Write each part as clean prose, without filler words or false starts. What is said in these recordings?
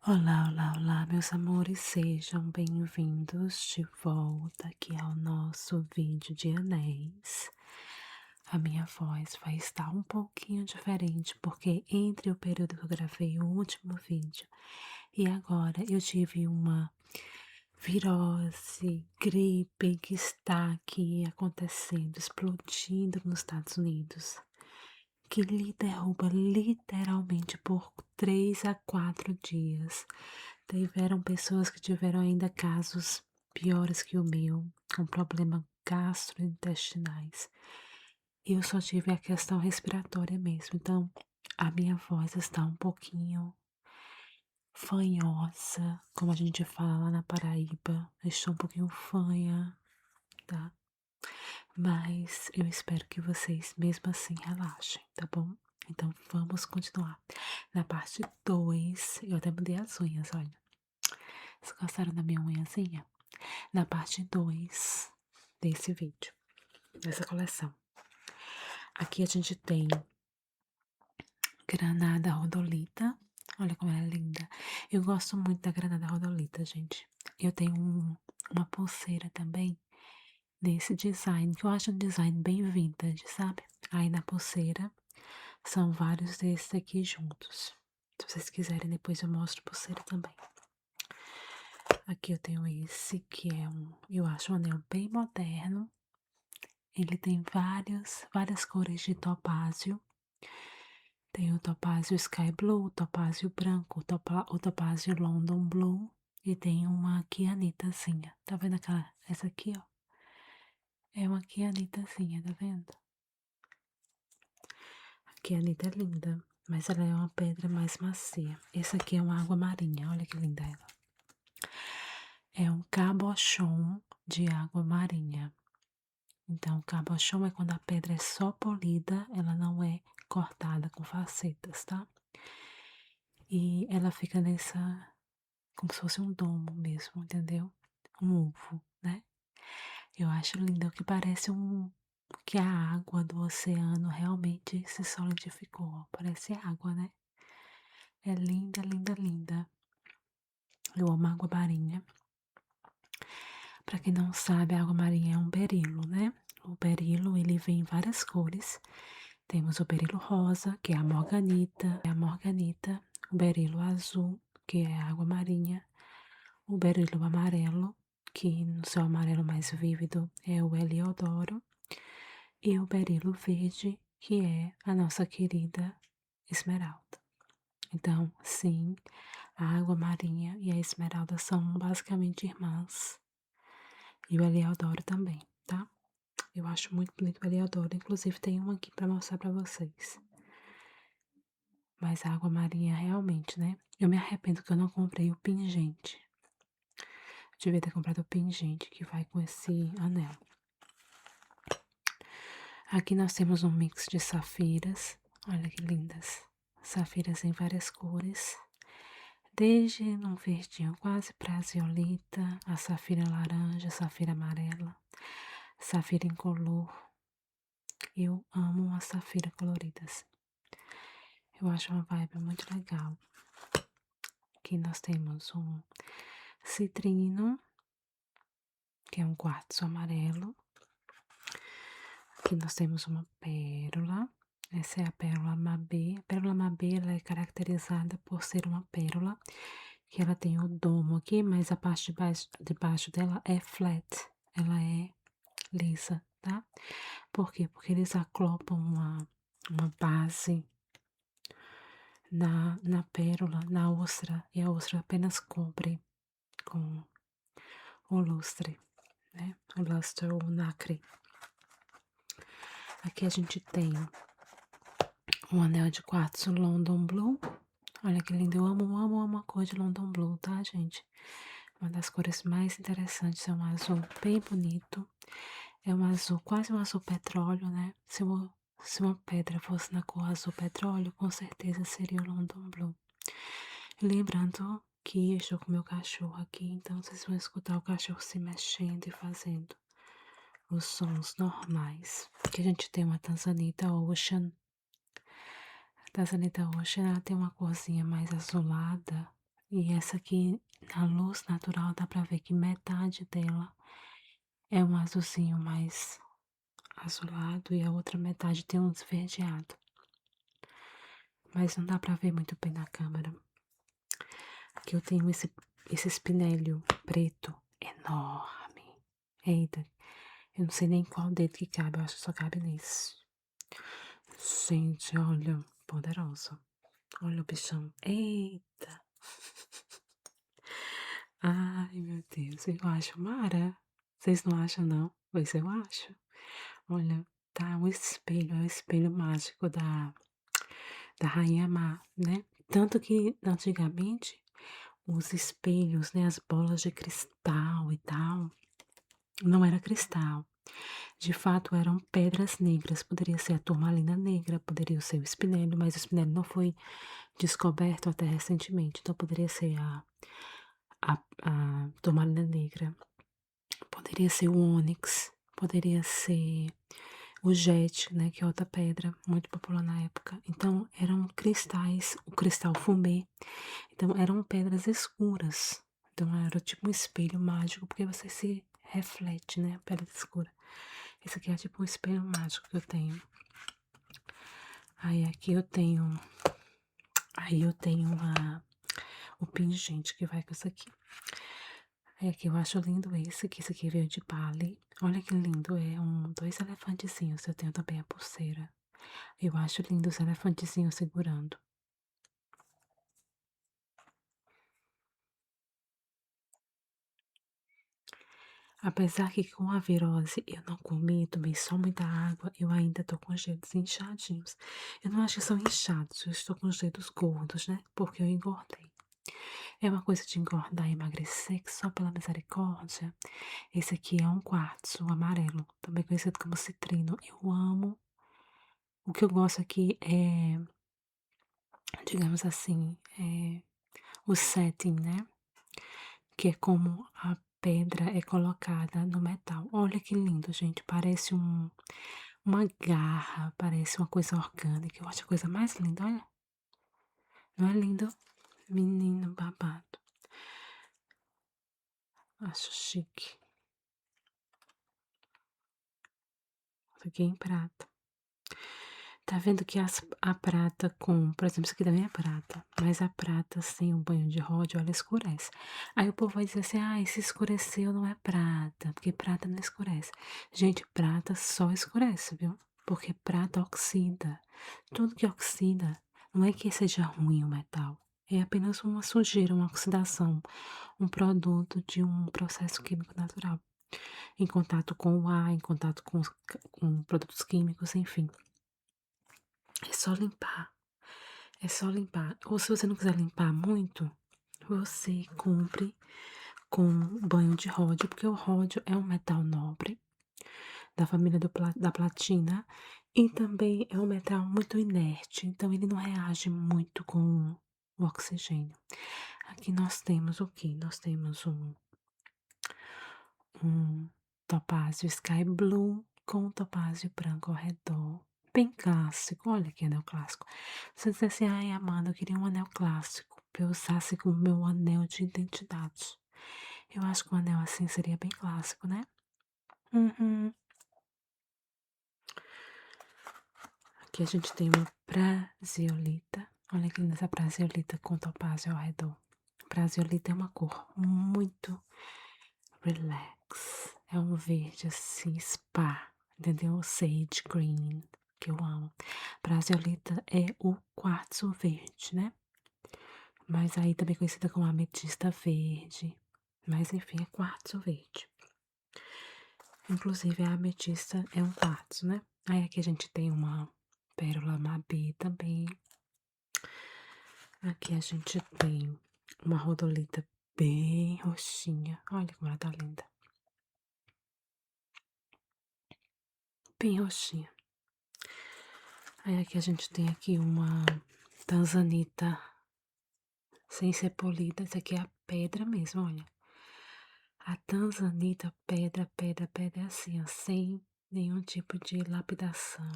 Olá, olá, olá, meus amores, sejam bem-vindos de volta aqui ao nosso vídeo de anéis. A minha voz vai estar um pouquinho diferente, porque entre o período que eu gravei o último vídeo e agora eu tive uma virose, gripe que está aqui acontecendo, explodindo nos Estados Unidos, que lhe derruba literalmente por 3 a 4 dias. Tiveram pessoas que tiveram ainda casos piores que o meu, com problemas gastrointestinais. Eu só tive a questão respiratória mesmo, então a minha voz está um pouquinho fanhosa, como a gente fala lá na Paraíba. Eu estou um pouquinho fanha, tá? Mas eu espero que vocês mesmo assim relaxem, tá bom? Então vamos continuar. Na parte 2 eu até mudei as unhas, olha. Vocês gostaram da minha unhazinha? Na parte 2 desse vídeo, dessa coleção. Aqui a gente tem granada rodolita. Olha como ela é linda. Eu gosto muito da granada rodolita, gente. Eu tenho uma pulseira também nesse design, que eu acho um design bem vintage, sabe? Aí na pulseira são vários desses aqui juntos. Se vocês quiserem, depois eu mostro pulseira também. Aqui eu tenho esse, que é eu acho um anel bem moderno. Ele tem várias cores de topázio. Tem o topázio Sky Blue, o topázio branco, o topázio London Blue. E tem uma quianitazinha. Tá vendo essa aqui, ó? É uma quianitazinha, tá vendo? A quianita é linda, mas ela é uma pedra mais macia. Essa aqui é uma água marinha, olha que linda ela. É um cabochon de água marinha. Então, o cabochon é quando a pedra é só polida, ela não é cortada com facetas, tá? E ela fica como se fosse um domo mesmo, entendeu? Um ovo, né? Eu acho lindo, que parece que a água do oceano realmente se solidificou. Parece água, né? É linda, linda, linda. Eu amo água marinha. Pra quem não sabe, a água marinha é um berilo, né? O berilo, ele vem em várias cores. Temos o berilo rosa, que é a morganita, o berilo azul, que é a água marinha, o berilo amarelo, que no seu amarelo mais vívido é o heliodoro, e o berilo verde, que é a nossa querida esmeralda. Então, sim, a água marinha e a esmeralda são basicamente irmãs, e o heliodoro também, tá? Eu acho muito bonito o heliodoro, inclusive tem um aqui para mostrar para vocês. Mas a água marinha realmente, né? Eu me arrependo que eu não comprei o pingente. Eu devia ter comprado o pingente que vai com esse anel. Aqui nós temos um mix de safiras. Olha que lindas. Safiras em várias cores. Desde um verdinho quase prasiolita, a safira laranja, a safira amarela, safira incolor. Eu amo as safiras coloridas. Eu acho uma vibe muito legal. Aqui nós temos um citrino, que é um quartzo amarelo. Aqui nós temos uma pérola. Essa é a pérola mabê. A pérola mabê, ela é caracterizada por ser uma pérola, que ela tem o domo aqui, mas a parte de baixo dela é flat. Ela é lisa, tá? Por quê? Porque eles acoplam uma base na pérola, na ostra, e a ostra apenas cobre com o lustre, né? O lustre ou o nacre. Aqui a gente tem um anel de quartzo London Blue. Olha que lindo, eu amo, amo, amo a cor de London Blue, tá, gente? Uma das cores mais interessantes, é um azul bem bonito. É um azul, quase um azul petróleo, né? Se uma pedra fosse na cor azul petróleo, com certeza seria o London Blue. Lembrando que eu estou com meu cachorro aqui, então vocês vão escutar o cachorro se mexendo e fazendo os sons normais. Aqui a gente tem uma Tanzanita Ocean. A Tanzanita Ocean, ela tem uma corzinha mais azulada E essa aqui, na luz natural, dá pra ver que metade dela é um azulzinho mais azulado e a outra metade tem um esverdeado. Mas não dá pra ver muito bem na câmera. Aqui eu tenho esse espinélio preto enorme. Eita, eu não sei nem qual dedo que cabe, eu acho que só cabe nesse. Gente, olha, poderosa. Olha o bichão. Eita. Ai, meu Deus, eu acho mara. Vocês não acham, não? Pois eu acho. Olha, tá um espelho, é o espelho mágico da Rainha Má, né? Tanto que antigamente os espelhos, né, as bolas de cristal e tal, não era cristal. De fato, eram pedras negras. Poderia ser a turmalina negra, poderia ser o espinélio, mas o espinélio não foi descoberto até recentemente. Então, poderia ser a turmalina negra, poderia ser o ônix, poderia ser o jet, né, que é outra pedra muito popular na época. Então, eram cristais, o cristal fumê. Então, eram pedras escuras. Então, era tipo um espelho mágico, porque você se reflete, né, a pedra escura. Esse aqui é tipo um espelho mágico que eu tenho. Aí aqui eu tenho. Aí eu tenho o pingente que vai com isso aqui. Aí aqui eu acho lindo esse, que esse aqui veio de Bali. Olha que lindo, é dois elefantezinhos. Eu tenho também a pulseira. Eu acho lindo os elefantezinhos segurando. Apesar que com a virose eu não comi, tomei só muita água, eu ainda tô com os dedos inchadinhos. Eu não acho que são inchados, eu estou com os dedos gordos, né? Porque eu engordei. É uma coisa de engordar e emagrecer que só pela misericórdia. Esse aqui é um quartzo amarelo, também conhecido como citrino. Eu amo. O que eu gosto aqui é, digamos assim, o setting, né? Que é como a pedra é colocada no metal. Olha que lindo, gente. Parece uma garra, parece uma coisa orgânica. Eu acho a coisa mais linda, olha. Não é lindo? Menino babado. Acho chique. Fiquei em prata. Tá vendo que a prata com, por exemplo, isso aqui também é prata, mas a prata sem o banho de ródio, ela escurece. Aí o povo vai dizer assim, ah, se escureceu não é prata, porque prata não escurece. Gente, prata só escurece, viu? Porque prata oxida. Tudo que oxida, não é que seja ruim o metal. É apenas uma sujeira, uma oxidação, um produto de um processo químico natural. Em contato com o ar, em contato com produtos químicos, enfim. É só limpar. É só limpar. Ou se você não quiser limpar muito, você compre com banho de ródio, porque o ródio é um metal nobre da família da platina e também é um metal muito inerte, então ele não reage muito com o oxigênio. Aqui nós temos o que? Nós temos um topázio sky blue com topázio branco ao redor. Bem clássico, olha que anel clássico. Você diz assim, ai Amanda, eu queria um anel clássico, pra eu usasse como meu anel de identidade. Eu acho que um anel assim seria bem clássico, né? Uhum. Aqui a gente tem uma praziolita. Olha que linda essa praziolita com topázio ao redor. Praziolita é uma cor muito relax. É um verde assim, spa, entendeu? Sage green, que eu amo. Praziolita é o quartzo verde, né? Mas aí também conhecida como ametista verde. Mas enfim, é quartzo verde. Inclusive a ametista é um quartzo, né? Aí aqui a gente tem uma pérola mabê também. Aqui a gente tem uma rodolita bem roxinha. Olha como ela tá linda. Bem roxinha. Aí aqui a gente tem aqui uma tanzanita sem ser polida. Essa aqui é a pedra mesmo, olha. A tanzanita, pedra, pedra, pedra, é assim, ó, sem nenhum tipo de lapidação.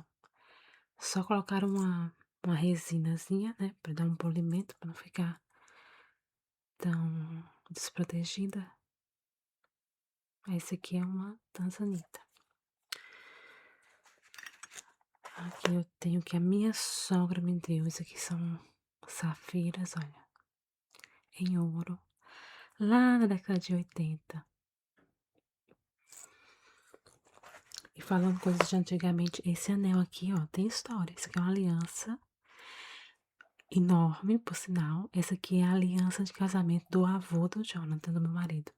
Só colocar uma resinazinha, né, pra dar um polimento, pra não ficar tão desprotegida. Essa aqui é uma tanzanita. Aqui eu tenho que a minha sogra me deu. Isso aqui são safiras, olha, em ouro, lá na década de 80. E falando coisas de antigamente, esse anel aqui, ó, tem história. Isso aqui é uma aliança enorme, por sinal. Essa aqui é a aliança de casamento do avô do Jonathan, do meu marido.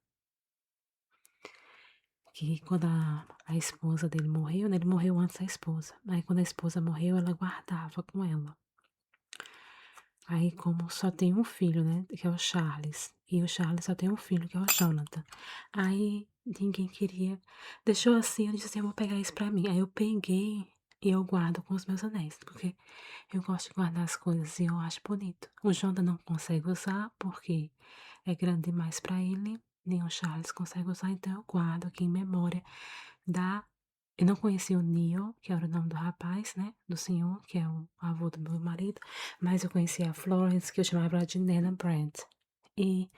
Que quando a esposa dele morreu, né, ele morreu antes da esposa. Aí quando a esposa morreu, ela guardava com ela. Aí como só tem um filho, né, que é o Charles, e o Charles só tem um filho, que é o Jonathan. Aí ninguém queria, deixou assim, eu disse assim, eu vou pegar isso pra mim. Aí eu peguei e eu guardo com os meus anéis, porque eu gosto de guardar as coisas e eu acho bonito. O Jonathan não consegue usar porque é grande demais pra ele, nem o Charles consegue usar, então eu guardo aqui em memória da. Eu não conhecia o Neil, que era o nome do rapaz, né? Do senhor, que é o avô do meu marido, mas eu conhecia a Florence, que eu chamava ela de Nana Brandt. E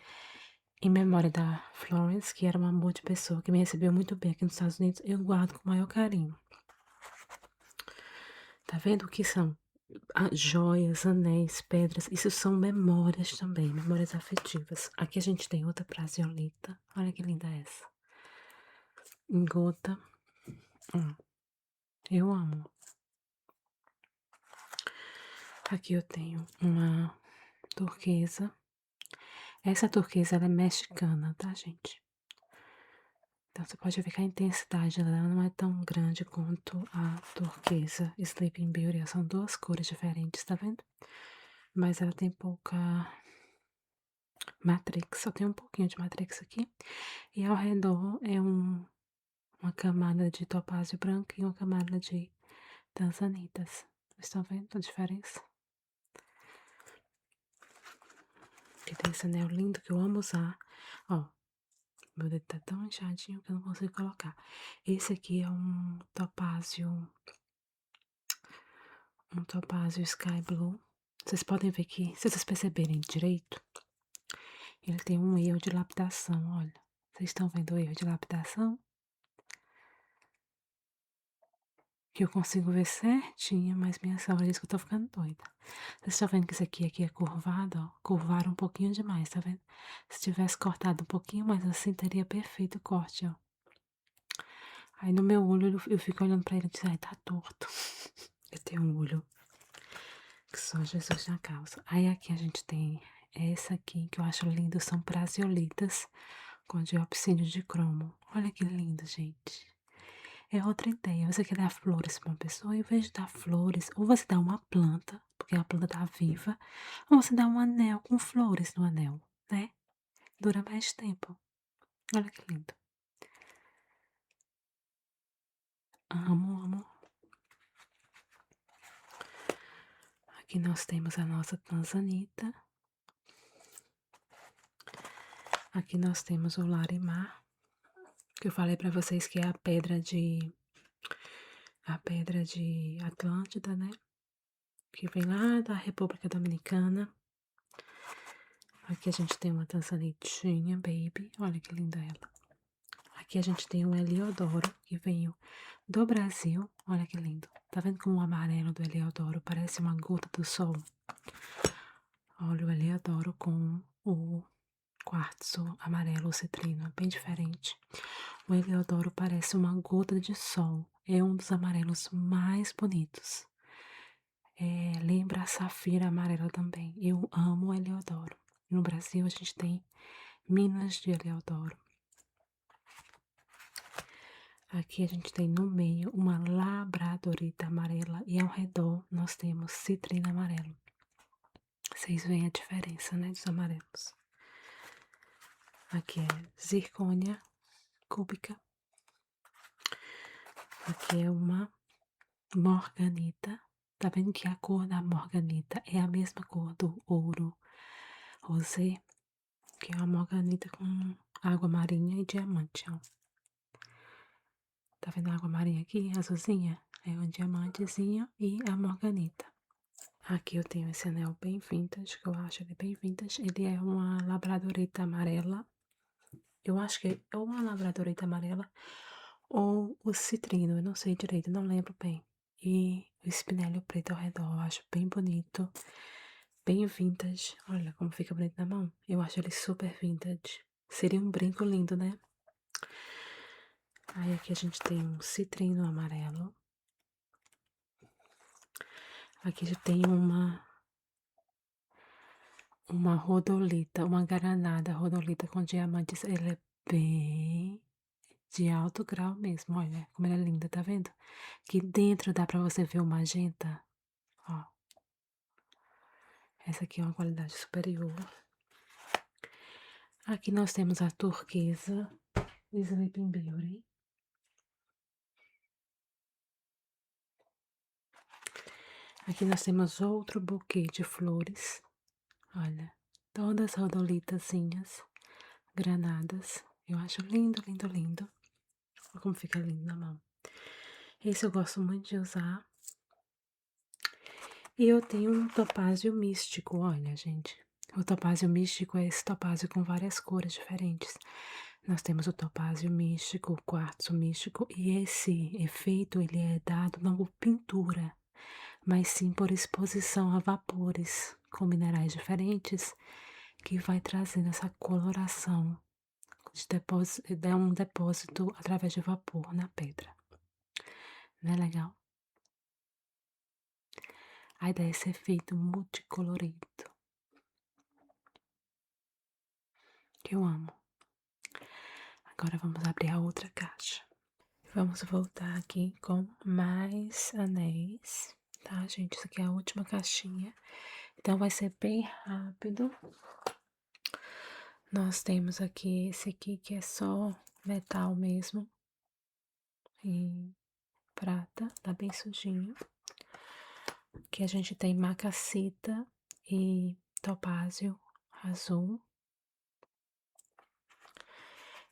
em memória da Florence, que era um amor de pessoa, que me recebeu muito bem aqui nos Estados Unidos, eu guardo com o maior carinho. Tá vendo o que são? Joias, anéis, pedras, isso são memórias também, memórias afetivas. Aqui a gente tem outra praziolita, olha que linda essa. Em gota, eu amo. Aqui eu tenho uma turquesa. Essa turquesa ela é mexicana, tá, gente? Então você pode ver que a intensidade dela não é tão grande quanto a turquesa Sleeping Beauty. São duas cores diferentes, tá vendo? Mas ela tem pouca matrix, só tem um pouquinho de matrix aqui. E ao redor é uma camada de topázio branco e uma camada de tanzanitas. Vocês estão vendo a diferença? Aqui tem esse anel lindo que eu amo usar. Ó, meu dedo tá tão inchadinho que eu não consigo colocar. Esse aqui é um topázio sky blue. Vocês podem ver que, se vocês perceberem direito, ele tem um erro de lapidação, olha. Vocês estão vendo o erro de lapidação? Que eu consigo ver certinho, mas minha sogra diz que eu tô ficando doida. Vocês estão vendo que isso aqui é curvado, ó? Curvaram um pouquinho demais, tá vendo? Se tivesse cortado um pouquinho mais assim, teria perfeito o corte, ó. Aí no meu olho eu fico olhando pra ele e digo, ai, tá torto. Eu tenho um olho que só Jesus na causa. Aí aqui a gente tem essa aqui que eu acho lindo, são praziolitas com diopsídio de cromo. Olha que lindo, gente. É outra ideia. Você quer dar flores para uma pessoa, em vez de dar flores, ou você dá uma planta, porque a planta tá viva, ou você dá um anel com flores no anel, né? Dura mais tempo. Olha que lindo. Amo, amo. Aqui nós temos a nossa tanzanita. Aqui nós temos o larimar, que eu falei pra vocês que é a pedra de Atlântida, né? Que vem lá da República Dominicana. Aqui a gente tem uma tanzanitinha, baby. Olha que linda ela. Aqui a gente tem o Heliodoro, que veio do Brasil. Olha que lindo. Tá vendo como o amarelo do Heliodoro parece uma gota do sol? Olha o Heliodoro com o quartzo amarelo, o citrino, bem diferente. O Heliodoro parece uma gota de sol. É um dos amarelos mais bonitos. Lembra a safira amarela também. Eu amo o Heliodoro. No Brasil a gente tem minas de Heliodoro. Aqui a gente tem no meio uma labradorita amarela e ao redor nós temos citrino amarelo. Vocês veem a diferença, né, dos amarelos. Aqui é zircônia cúbica. Aqui é uma morganita. Tá vendo que a cor da morganita é a mesma cor do ouro rosé, que é uma morganita com água marinha e diamante, ó. Tá vendo a água marinha aqui, azulzinha? É um diamantezinho e a morganita. Aqui eu tenho esse anel bem vintage, que eu acho ele bem vintage. Ele é uma labradorita amarela. Eu acho que é uma labradorita amarela ou o citrino, eu não sei direito, não lembro bem. E o espinélio preto ao redor, eu acho bem bonito, bem vintage. Olha como fica bonito na mão. Eu acho ele super vintage. Seria um brinco lindo, né? Aí aqui a gente tem um citrino amarelo. Aqui já tem uma rodolita, uma granada rodolita com diamantes. Ela é bem de alto grau mesmo. Olha como ela é linda, tá vendo? Aqui dentro dá pra você ver o magenta. Ó, essa aqui é uma qualidade superior. Aqui nós temos a turquesa Sleeping Beauty. Aqui nós temos outro buquê de flores. Olha, todas rodolitazinhas, granadas. Eu acho lindo, lindo, lindo. Olha como fica lindo na mão. Esse eu gosto muito de usar. E eu tenho um topázio místico, olha, gente. O topázio místico é esse topázio com várias cores diferentes. Nós temos o topázio místico, o quartzo místico, e esse efeito ele é dado não por pintura, mas sim por exposição a vapores com minerais diferentes, que vai trazendo essa coloração de depósito, é um depósito através de vapor na pedra. Não é legal? Aí dá esse efeito multicolorido, que eu amo. Agora vamos abrir a outra caixa. Vamos voltar aqui com mais anéis, tá, gente? Isso aqui é a última caixinha, então vai ser bem rápido. Nós temos aqui esse aqui que é só metal mesmo e prata, tá bem sujinho. Aqui a gente tem macassita e topázio azul.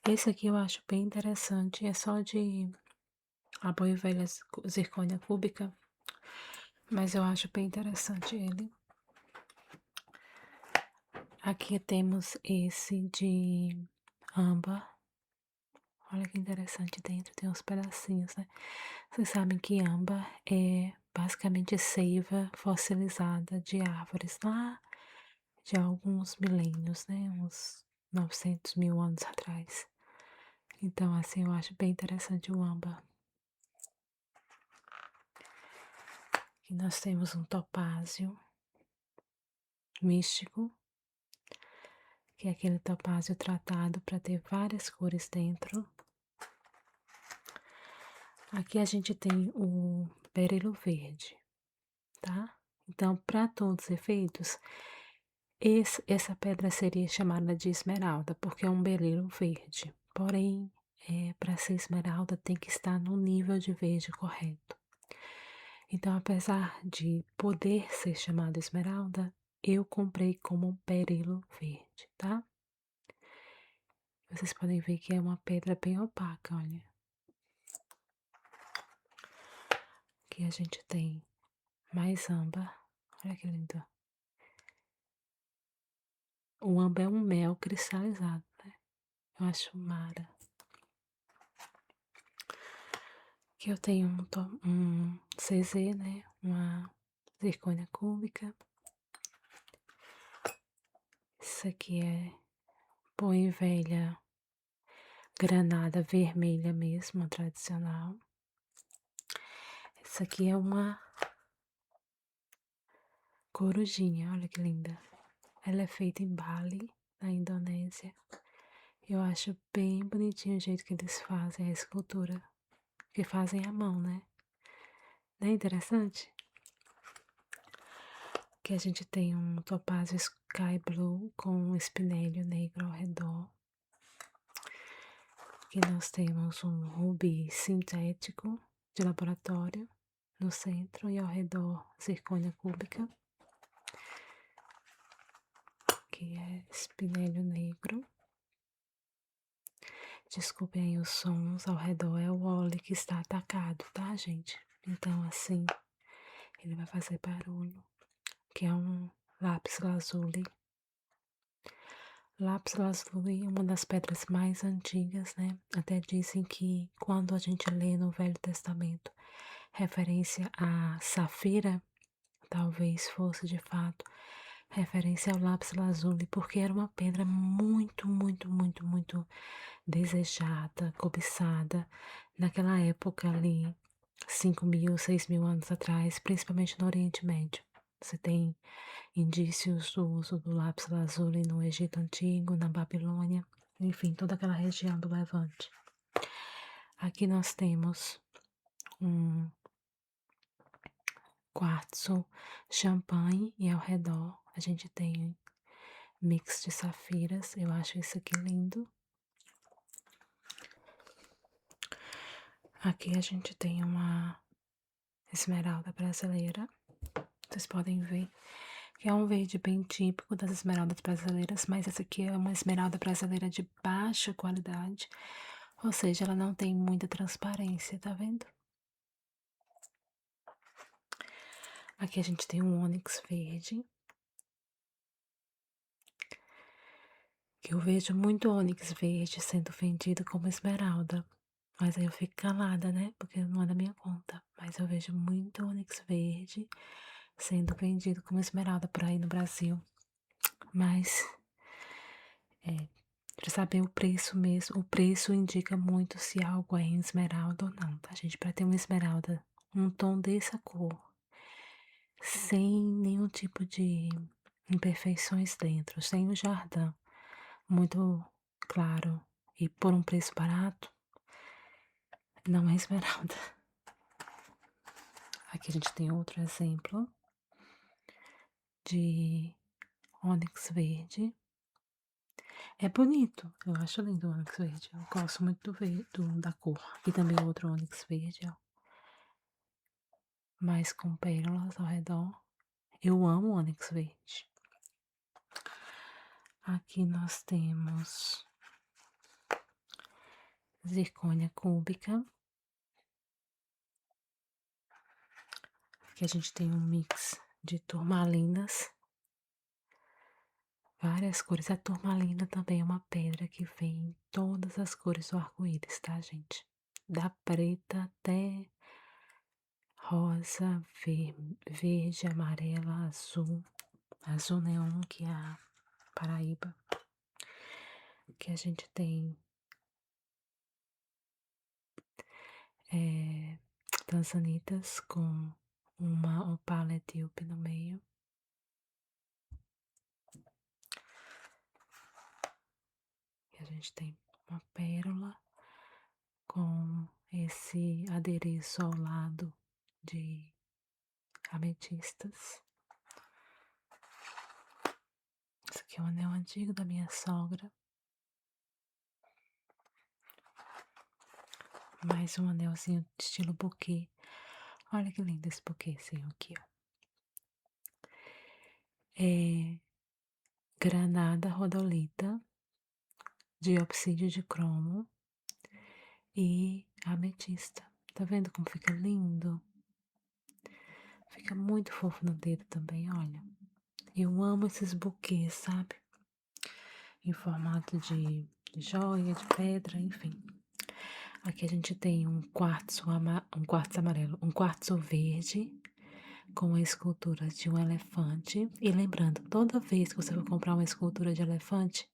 Esse aqui eu acho bem interessante, é só de a boa e velha zircônia cúbica, mas eu acho bem interessante ele. Aqui temos esse de âmbar. Olha que interessante, dentro tem uns pedacinhos, né? Vocês sabem que âmbar é basicamente seiva fossilizada de árvores lá de alguns milênios, né? Uns 900 mil anos atrás. Então, assim, eu acho bem interessante o âmbar. Aqui nós temos um topázio místico, que é aquele topázio tratado para ter várias cores dentro. Aqui a gente tem o berilo verde, tá? Então, para todos os efeitos, essa pedra seria chamada de esmeralda, porque é um berilo verde. Porém, para ser esmeralda tem que estar no nível de verde correto. Então, apesar de poder ser chamada esmeralda, eu comprei como um berilo verde, tá? Vocês podem ver que é uma pedra bem opaca, olha. Aqui a gente tem mais âmbar. Olha que lindo. O âmbar é um mel cristalizado, né? Eu acho mara. Aqui eu tenho um CZ, né? Uma zircônia cúbica. Isso aqui é boa e velha granada vermelha mesmo, tradicional. Essa aqui é uma corujinha, olha que linda. Ela é feita em Bali, na Indonésia. Eu acho bem bonitinho o jeito que eles fazem a escultura. Que fazem à mão, né? Não é interessante? Aqui a gente tem um topázio sky blue com um espinélio negro ao redor. Aqui nós temos um rubi sintético de laboratório no centro e ao redor zircônia cúbica. Aqui é espinélio negro. Desculpem aí os sons, ao redor é o óleo que está atacado, tá, gente? Então, assim, ele vai fazer barulho. que é um lápis lazuli. Lápis lazuli é uma das pedras mais antigas, né? Até dizem que quando a gente lê no Velho Testamento referência a safira, talvez fosse de fato referência ao lápis lazuli, porque era uma pedra muito desejada, cobiçada naquela época ali, 5.000, 6.000 anos atrás, principalmente no Oriente Médio. Você tem indícios do uso do lápis lazuli no Egito Antigo, na Babilônia, enfim, toda aquela região do Levante. Aqui nós temos um quartzo champanhe e ao redor a gente tem mix de safiras. Eu acho isso aqui lindo. Aqui a gente tem uma esmeralda brasileira. Vocês podem ver que é um verde bem típico das esmeraldas brasileiras, mas essa aqui é uma esmeralda brasileira de baixa qualidade, ou seja, ela não tem muita transparência, tá vendo? Aqui a gente tem um ônix verde, que eu vejo muito ônix verde sendo vendido como esmeralda, mas aí eu fico calada, né? Porque não é da minha conta, mas eu vejo muito ônix verde sendo vendido como esmeralda por aí no Brasil, mas para saber o preço mesmo, o preço indica muito se algo é em esmeralda ou não, tá, gente? Para ter uma esmeralda, um tom dessa cor, sem nenhum tipo de imperfeições dentro, sem o jardim, muito claro e por um preço barato, não é esmeralda. Aqui a gente tem outro exemplo de ônix verde. É bonito, eu acho lindo o ônix verde. Eu gosto muito do verde, da cor. Aqui também outro ônix verde, ó. Mais com pérolas ao redor. Eu amo o ônix verde. Aqui nós temos zircônia cúbica. Aqui a gente tem um mix de turmalinas. Várias cores. A turmalina também é uma pedra que vem em todas as cores do arco-íris, tá, gente? Da preta até rosa, verde, amarela, azul. Azul neon, que é a Paraíba. Que a gente tem tanzanitas com uma opala etíope no meio. E a gente tem uma pérola com esse adereço ao lado de ametistas. Esse aqui é um anel antigo da minha sogra. Mais um anelzinho de estilo buquê. Olha que lindo esse buquêzinho aqui, ó. É granada rodolita, diopsídio de cromo e ametista. Tá vendo como fica lindo? Fica muito fofo no dedo também, olha. Eu amo esses buquês, sabe? Em formato de joia, de pedra, enfim. Aqui a gente tem um quartzo amarelo, um quartzo verde com a escultura de um elefante. E lembrando, toda vez que você for comprar uma escultura de elefante,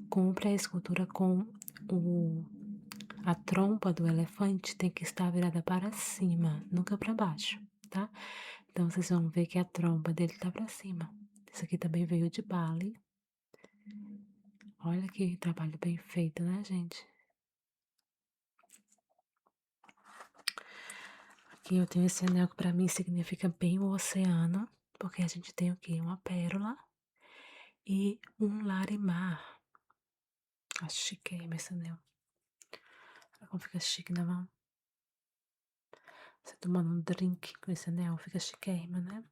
compre a escultura com a trompa do elefante tem que estar virada para cima, nunca para baixo, tá? Então vocês vão ver que a trompa dele tá para cima. Isso aqui também veio de Bali. Olha que trabalho bem feito, né, gente? Aqui eu tenho esse anel que pra mim significa bem o oceano, porque a gente tem o quê? Uma pérola e um larimar. Acho chiquérrimo esse anel. Olha como fica chique na mão. Você tomando um drink com esse anel, fica chiquérrimo, né?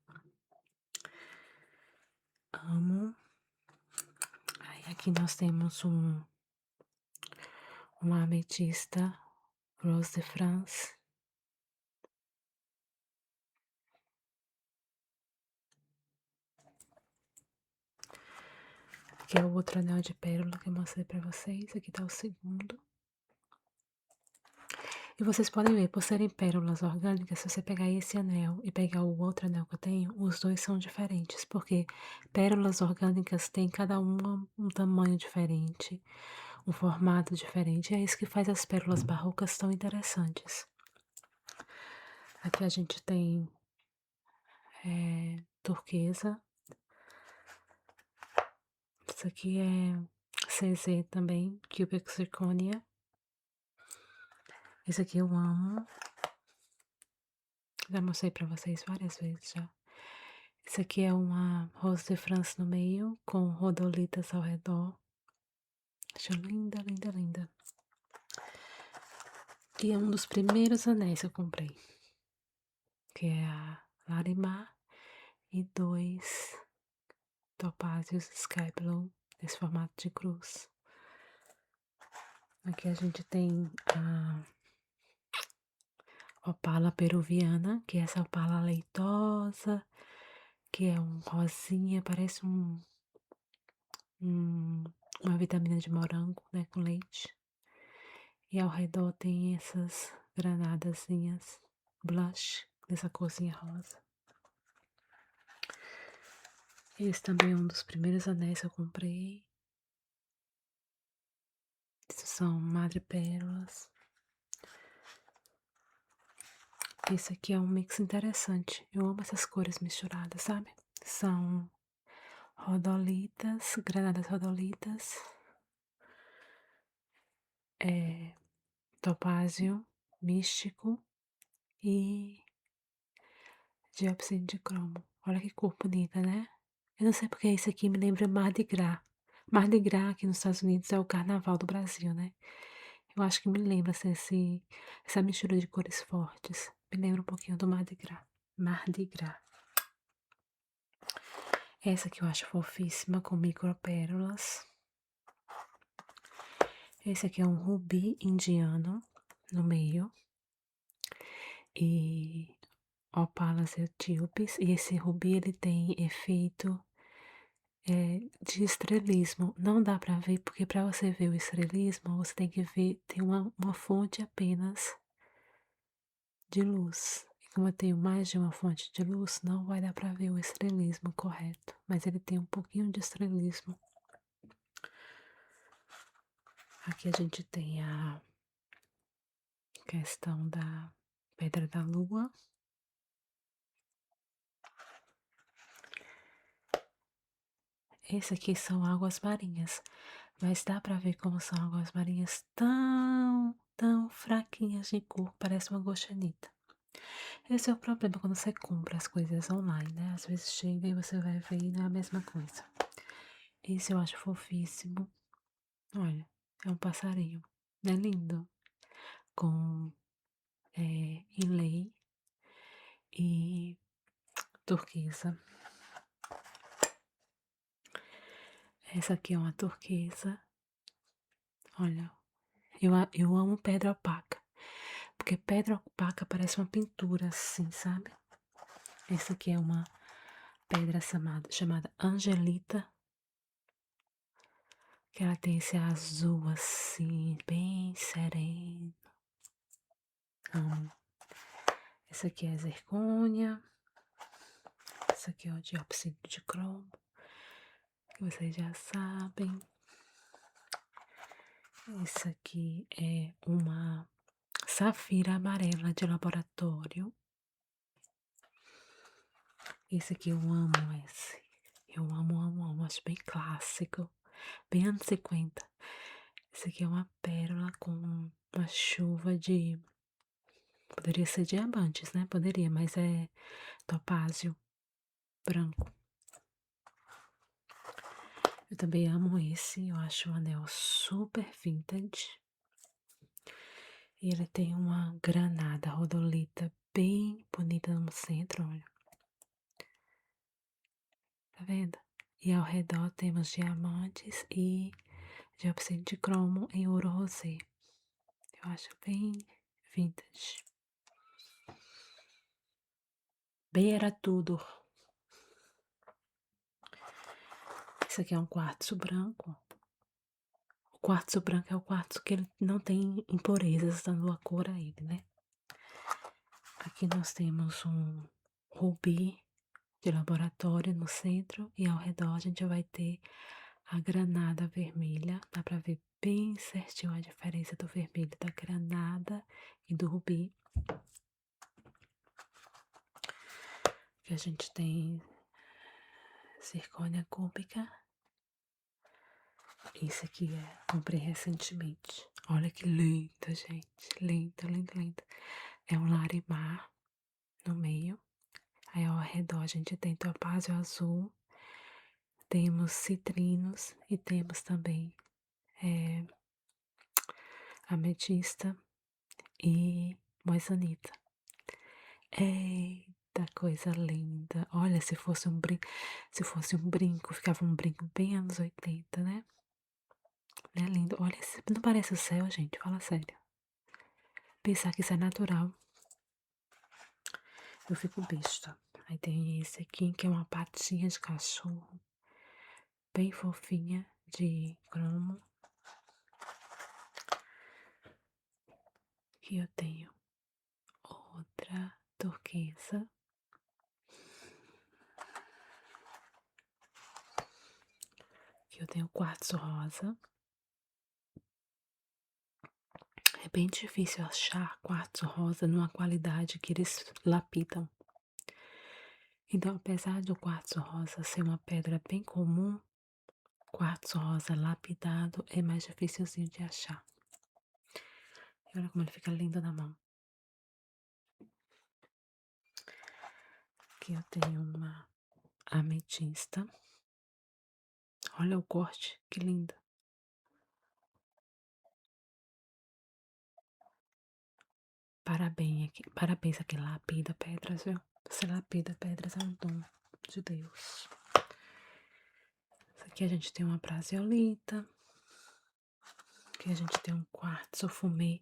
Amo. Aí aqui nós temos uma ametista Rose de France. que é o outro anel de pérola que eu mostrei pra vocês. Aqui tá o segundo. E vocês podem ver, por serem pérolas orgânicas, se você pegar esse anel e pegar o outro anel que eu tenho, os dois são diferentes, porque pérolas orgânicas têm cada uma um tamanho diferente, um formato diferente, e é isso que faz as pérolas barrocas tão interessantes. Aqui a gente tem turquesa. Isso aqui é CZ também, Cubic Zirconia. Esse aqui eu amo. Já mostrei pra vocês várias vezes já. Esse aqui é uma Rose de France no meio, com rodolitas ao redor. Acho linda, linda, linda. E é um dos primeiros anéis que eu comprei. Que é a Larimar e 2 topázios Sky Blue, nesse formato de cruz. Aqui a gente tem a opala peruviana, que é essa opala leitosa, que é um rosinha, parece uma vitamina de morango, né, com leite. E ao redor tem essas granadazinhas blush, dessa corzinha rosa. Esse também é um dos primeiros anéis que eu comprei. Esses são madrepérolas. Esse aqui é um mix interessante. Eu amo essas cores misturadas, sabe? São rodolitas, granadas rodolitas, topázio místico e diópside de cromo. Olha que cor bonita, né? Eu não sei porque isso aqui me lembra Mardi Gras. Mardi Gras aqui nos Estados Unidos é o carnaval do Brasil, né? Eu acho que me lembra assim, essa mistura de cores fortes. Me lembra um pouquinho do Mardi Gras. Mardi Gras. Essa aqui eu acho fofíssima, com micropérolas. Esse aqui é um rubi indiano no meio. E opalas etíopes. E esse rubi, ele tem efeito de estrelismo. Não dá pra ver, porque pra você ver o estrelismo, você tem que ver, tem uma fonte apenas de luz. E como eu tenho mais de uma fonte de luz, não vai dar pra ver o estrelismo correto. Mas ele tem um pouquinho de estrelismo. Aqui a gente tem a questão da pedra da lua. Esse aqui são águas marinhas. Mas dá pra ver como são águas marinhas tão fraquinhas de cor. Parece uma gostanita. Esse é o problema quando você compra as coisas online, né? Às vezes chega e você vai ver e não é a mesma coisa. Esse eu acho fofíssimo. Olha, é um passarinho. Não é lindo? Com inlay e turquesa. Essa aqui é uma turquesa. Olha, eu amo pedra opaca. Porque pedra opaca parece uma pintura assim, sabe? Essa aqui é uma pedra chamada Angelita. Que ela tem esse azul assim, bem sereno. Amo. Essa aqui é a zircônia. Essa aqui é o diópside de cromo, que vocês já sabem. Essa aqui é uma safira amarela de laboratório. Esse aqui eu amo esse. Eu amo, amo, amo. Acho bem clássico. Bem anos 50. Esse aqui é uma pérola com uma chuva de... Poderia ser diamantes, né? Poderia, mas é topázio branco. Eu também amo esse. Eu acho um anel super vintage. E ele tem uma granada rodolita bem bonita no centro, olha. Tá vendo? E ao redor temos diamantes e diópside de cromo em ouro rosé. Eu acho bem vintage. Bem era tudo. Esse aqui é um quartzo branco. O quartzo branco é o quartzo que ele não tem impurezas, dando a cor a ele, né? Aqui nós temos um rubi de laboratório no centro e ao redor a gente vai ter a granada vermelha. Dá pra ver bem certinho a diferença do vermelho da granada e do rubi. Que a gente tem zircônia cúbica. Esse aqui comprei recentemente. Olha que linda, gente. Linda, linda, linda. É um larimar no meio. Aí ao redor a gente tem topázio azul. Temos citrinos e temos também ametista e moissanita. Eita, coisa linda. Olha, se fosse um brinco, ficava um brinco bem anos 80, né? É lindo. Olha, não parece o céu, gente? Fala sério. Pensar que isso é natural, eu fico besta. Aí tem esse aqui, que é uma patinha de cachorro, bem fofinha, de cromo. Aqui eu tenho outra turquesa. Aqui eu tenho quartzo rosa. É bem difícil achar quartzo rosa numa qualidade que eles lapidam. Então, apesar do quartzo rosa ser uma pedra bem comum, quartzo rosa lapidado é mais dificilzinho de achar. E olha como ele fica lindo na mão. Aqui eu tenho uma ametista. Olha o corte, que lindo. Parabéns a quem lapida pedras, viu? Você lapida pedras é um dom de Deus. Aqui a gente tem uma praseolita. Aqui a gente tem um quartzo fumê.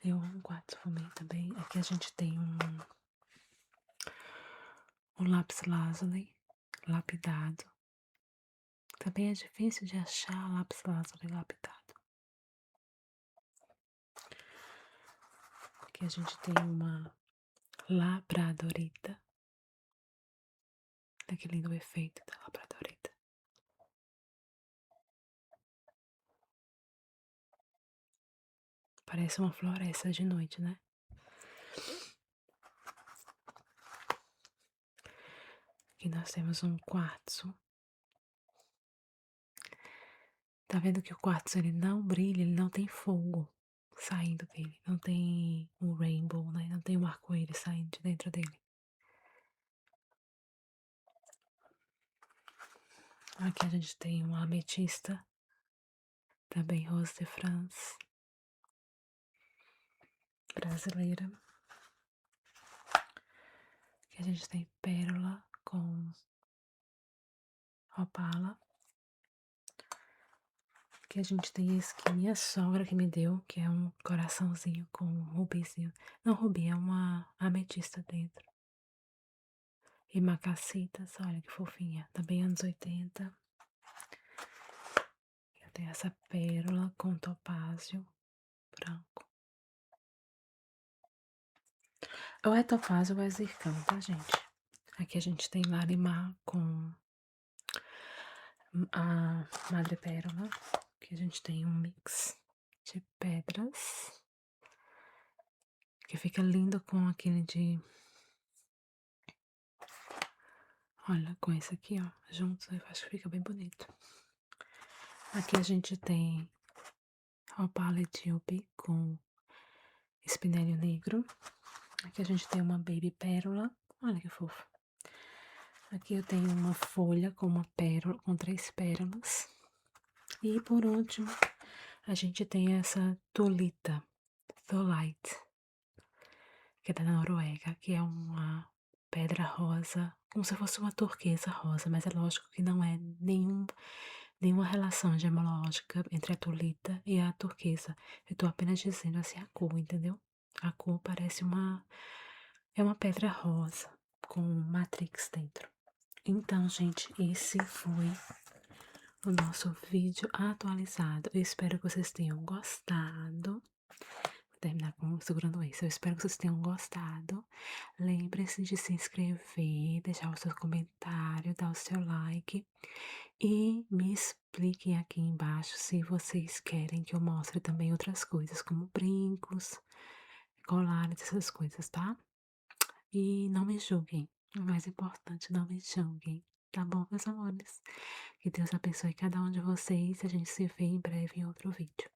Eu amo quartzo fumê também. Aqui a gente tem um lápis lazuli lapidado. Também é difícil de achar lápis lazuli lapidado. Aqui a gente tem uma labradorita. Olha que lindo o efeito da labradorita. Parece uma floresta de noite, né? Aqui nós temos um quartzo. Tá vendo que o quartzo ele não brilha, ele não tem fogo saindo dele. Não tem um rainbow, né? Não tem um arco-íris saindo de dentro dele. Aqui a gente tem uma ametista. Também Rose de France. Brasileira. Aqui a gente tem pérola com opala. Aqui a gente tem esse que minha sogra que me deu, que é um coraçãozinho com um rubizinho. Não, rubi, é uma ametista dentro. E macacitas, olha que fofinha. Também anos 80. Eu tenho essa pérola com topázio branco. Ou é topázio ou é zircão, tá, gente? Aqui a gente tem larimar com a madrepérola. Aqui a gente tem um mix de pedras. Que fica lindo com aquele de... Olha, com esse aqui, ó, juntos, eu acho que fica bem bonito. Aqui a gente tem opala etíope com espinélio negro. Aqui a gente tem uma baby pérola. Olha que fofo. Aqui eu tenho uma folha com uma pérola, com 3 pérolas. E por último, a gente tem essa tolita, tholite, que é da Noruega, que é uma pedra rosa, como se fosse uma turquesa rosa, mas é lógico que não é nenhuma relação gemológica entre a tolita e a turquesa. Eu tô apenas dizendo assim a cor, entendeu? A cor parece é uma pedra rosa com matrix dentro. Então, gente, esse foi o nosso vídeo atualizado. Eu espero que vocês tenham gostado. Vou terminar segurando esse. Eu espero que vocês tenham gostado. Lembre-se de se inscrever, deixar o seu comentário, dar o seu like. E me expliquem aqui embaixo se vocês querem que eu mostre também outras coisas, como brincos, colares, essas coisas, tá? E não me julguem. O mais importante, não me julguem. Tá bom, meus amores? Que Deus abençoe cada um de vocês. A gente se vê em breve em outro vídeo.